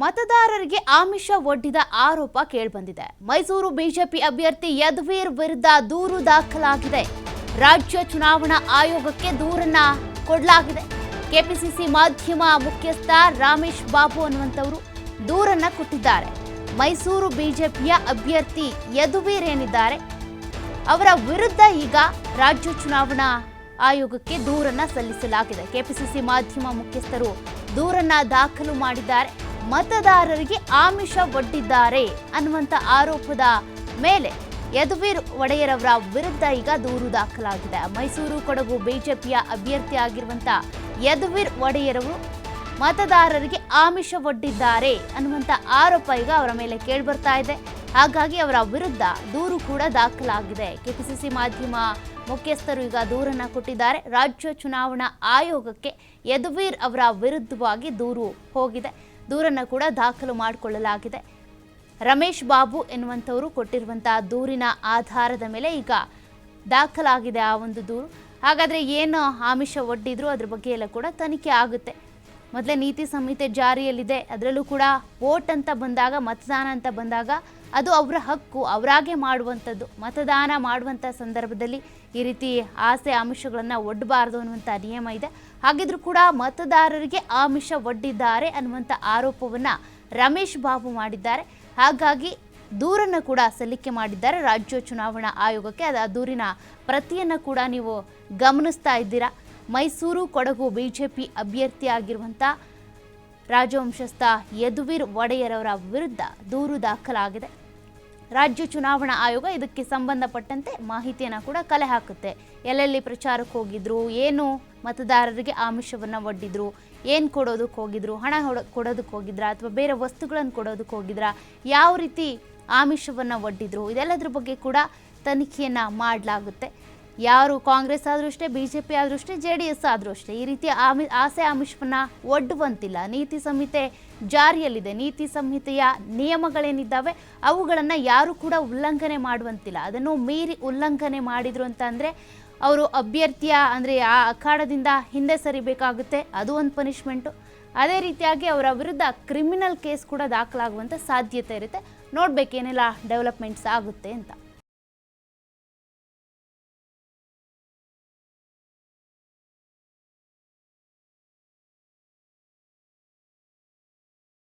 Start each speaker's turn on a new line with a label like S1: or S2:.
S1: ಮತದಾರರಿಗೆ ಆಮಿಷ ಒಡ್ಡಿದ ಆರೋಪ ಕೇಳಿಬಂದಿದೆ. ಮೈಸೂರು ಬಿಜೆಪಿ ಅಭ್ಯರ್ಥಿ ಯದುವೀರ್ ವಿರುದ್ಧ ದೂರು ದಾಖಲಾಗಿದೆ. ರಾಜ್ಯ ಚುನಾವಣಾ ಆಯೋಗಕ್ಕೆ ದೂರನ್ನ ಕೊಡಲಾಗಿದೆ. ಕೆಪಿಸಿಸಿ ಮಾಧ್ಯಮ ಮುಖ್ಯಸ್ಥ ರಮೇಶ್ ಬಾಬು ಅನ್ನುವಂಥವರು ದೂರನ್ನ ಕೊಟ್ಟಿದ್ದಾರೆ. ಮೈಸೂರು ಬಿಜೆಪಿಯ ಅಭ್ಯರ್ಥಿ ಯದುವೀರ್ ಏನಿದ್ದಾರೆ ಅವರ ವಿರುದ್ಧ ಈಗ ರಾಜ್ಯ ಚುನಾವಣಾ ಆಯೋಗಕ್ಕೆ ದೂರನ್ನ ಸಲ್ಲಿಸಲಾಗಿದೆ. ಕೆಪಿಸಿಸಿ ಮಾಧ್ಯಮ ಮುಖ್ಯಸ್ಥರು ದೂರನ್ನ ದಾಖಲು ಮಾಡಿದ್ದಾರೆ. ಮತದಾರರಿಗೆ ಆಮಿಷ ಒಡ್ಡಿದ್ದಾರೆ ಅನ್ನುವಂಥ ಆರೋಪದ ಮೇಲೆ ಯದುವೀರ್ ಒಡೆಯರ್ ಅವರ ವಿರುದ್ಧ ಈಗ ದೂರು ದಾಖಲಾಗಿದೆ. ಮೈಸೂರು ಕೊಡಗು ಬಿಜೆಪಿಯ ಅಭ್ಯರ್ಥಿ ಆಗಿರುವಂಥ ಯದುವೀರ್ ಒಡೆಯರ್ ಅವರು ಮತದಾರರಿಗೆ ಆಮಿಷ ಒಡ್ಡಿದ್ದಾರೆ ಅನ್ನುವಂಥ ಆರೋಪ ಈಗ ಅವರ ಮೇಲೆ ಕೇಳಿಬರ್ತಾ ಇದೆ. ಹಾಗಾಗಿ ಅವರ ವಿರುದ್ಧ ದೂರು ಕೂಡ ದಾಖಲಾಗಿದೆ. ಕೆಪಿಸಿಸಿ ಮಾಧ್ಯಮ ಮುಖ್ಯಸ್ಥರು ಈಗ ದೂರನ್ನ ಕೊಟ್ಟಿದ್ದಾರೆ. ರಾಜ್ಯ ಚುನಾವಣಾ ಆಯೋಗಕ್ಕೆ ಯದುವೀರ್ ಅವರ ವಿರುದ್ಧವಾಗಿ ದೂರು ಹೋಗಿದೆ. ದೂರನ್ನು ಕೂಡ ದಾಖಲು ಮಾಡಿಕೊಳ್ಳಲಾಗಿದೆ. ರಮೇಶ್ ಬಾಬು ಎನ್ನುವಂಥವರು ಕೊಟ್ಟಿರುವಂತಹ ದೂರಿನ ಆಧಾರದ ಮೇಲೆ ಈಗ ದಾಖಲಾಗಿದೆ ಆ ಒಂದು ದೂರು. ಹಾಗಾದರೆ ಏನು ಆಮಿಷ ಒಡ್ಡಿದ್ರು ಅದ್ರ ಬಗ್ಗೆ ಎಲ್ಲ ಕೂಡ ತನಿಖೆ ಆಗುತ್ತೆ. ಮೊದಲೇ ನೀತಿ ಸಂಹಿತೆ ಜಾರಿಯಲ್ಲಿದೆ. ಅದರಲ್ಲೂ ಕೂಡ ವೋಟ್ ಅಂತ ಬಂದಾಗ, ಮತದಾನ ಅಂತ ಬಂದಾಗ ಅದು ಅವರ ಹಕ್ಕು, ಅವರಾಗೆ ಮಾಡುವಂಥದ್ದು. ಮತದಾನ ಮಾಡುವಂಥ ಸಂದರ್ಭದಲ್ಲಿ ಈ ರೀತಿ ಆಸೆ ಆಮಿಷಗಳನ್ನು ಒಡ್ಡಬಾರ್ದು ಅನ್ನುವಂಥ ನಿಯಮ ಇದೆ. ಹಾಗಿದ್ರೂ ಕೂಡ ಮತದಾರರಿಗೆ ಆಮಿಷ ಒಡ್ಡಿದ್ದಾರೆ ಅನ್ನುವಂಥ ಆರೋಪವನ್ನು ರಮೇಶ್ ಬಾಬು ಮಾಡಿದ್ದಾರೆ. ಹಾಗಾಗಿ ದೂರನ್ನು ಕೂಡ ಸಲ್ಲಿಕೆ ಮಾಡಿದ್ದಾರೆ ರಾಜ್ಯ ಚುನಾವಣಾ ಆಯೋಗಕ್ಕೆ. ಆ ದೂರಿನ ಪ್ರತಿಯನ್ನು ಕೂಡ ನೀವು ಗಮನಿಸ್ತಾ ಇದ್ದೀರಾ. ಮೈಸೂರು ಕೊಡಗು ಬಿಜೆಪಿ ಅಭ್ಯರ್ಥಿಯಾಗಿರುವಂಥ ರಾಜವಂಶಸ್ಥ ಯದುವೀರ್ ಒಡೆಯರ್ ಅವರ ವಿರುದ್ಧ ದೂರು ದಾಖಲಾಗಿದೆ. ರಾಜ್ಯ ಚುನಾವಣಾ ಆಯೋಗ ಇದಕ್ಕೆ ಸಂಬಂಧಪಟ್ಟಂತೆ ಮಾಹಿತಿಯನ್ನು ಕೂಡ ಕಲೆ ಹಾಕುತ್ತೆ. ಎಲ್ಲೆಲ್ಲಿ ಪ್ರಚಾರಕ್ಕೆ ಹೋಗಿದ್ರು, ಏನು ಮತದಾರರಿಗೆ ಆಮಿಷವನ್ನು ಒಡ್ಡಿದ್ರು, ಏನು ಕೊಡೋದಕ್ಕೆ ಹೋಗಿದ್ರು, ಹಣ ಕೊಡೋದಕ್ಕೆ ಹೋಗಿದ್ರಾ ಅಥವಾ ಬೇರೆ ವಸ್ತುಗಳನ್ನು ಕೊಡೋದಕ್ಕೆ ಹೋಗಿದ್ರಾ, ಯಾವ ರೀತಿ ಆಮಿಷವನ್ನು ಒಡ್ಡಿದ್ರು, ಇದೆಲ್ಲದ್ರ ಬಗ್ಗೆ ಕೂಡ ತನಿಖೆಯನ್ನು ಮಾಡಲಾಗುತ್ತೆ. ಯಾರು ಕಾಂಗ್ರೆಸ್ ಆದರೂ ಅಷ್ಟೇ, ಬಿಜೆಪಿ ಆದರೂ ಅಷ್ಟೇ, JDS ಆದರೂ ಅಷ್ಟೇ ಈ ರೀತಿ ಆಸೆ ಆಮಿಷವನ್ನು ಒಡ್ಡುವಂತಿಲ್ಲ. ನೀತಿ ಸಂಹಿತೆ ಜಾರಿಯಲ್ಲಿದೆ. ನೀತಿ ಸಂಹಿತೆಯ ನಿಯಮಗಳೇನಿದ್ದಾವೆ ಅವುಗಳನ್ನು ಯಾರು ಕೂಡ ಉಲ್ಲಂಘನೆ ಮಾಡುವಂತಿಲ್ಲ. ಅದನ್ನು ಮೀರಿ ಉಲ್ಲಂಘನೆ ಮಾಡಿದ್ರು ಅಂತ ಅಂದರೆ ಅವರು ಅಭ್ಯರ್ಥಿಯ ಅಂದರೆ ಆ ಅಖಾಡದಿಂದ ಹಿಂದೆ ಸರಿಬೇಕಾಗುತ್ತೆ. ಅದು ಒಂದು ಪನಿಷ್ಮೆಂಟು. ಅದೇ ರೀತಿಯಾಗಿ ಅವರ ವಿರುದ್ಧ ಕ್ರಿಮಿನಲ್ ಕೇಸ್ ಕೂಡ ದಾಖಲಾಗುವಂಥ ಸಾಧ್ಯತೆ ಇರುತ್ತೆ. ನೋಡಬೇಕೇನೆಲ್ಲ ಡೆವಲಪ್ಮೆಂಟ್ಸ್ ಆಗುತ್ತೆ ಅಂತ.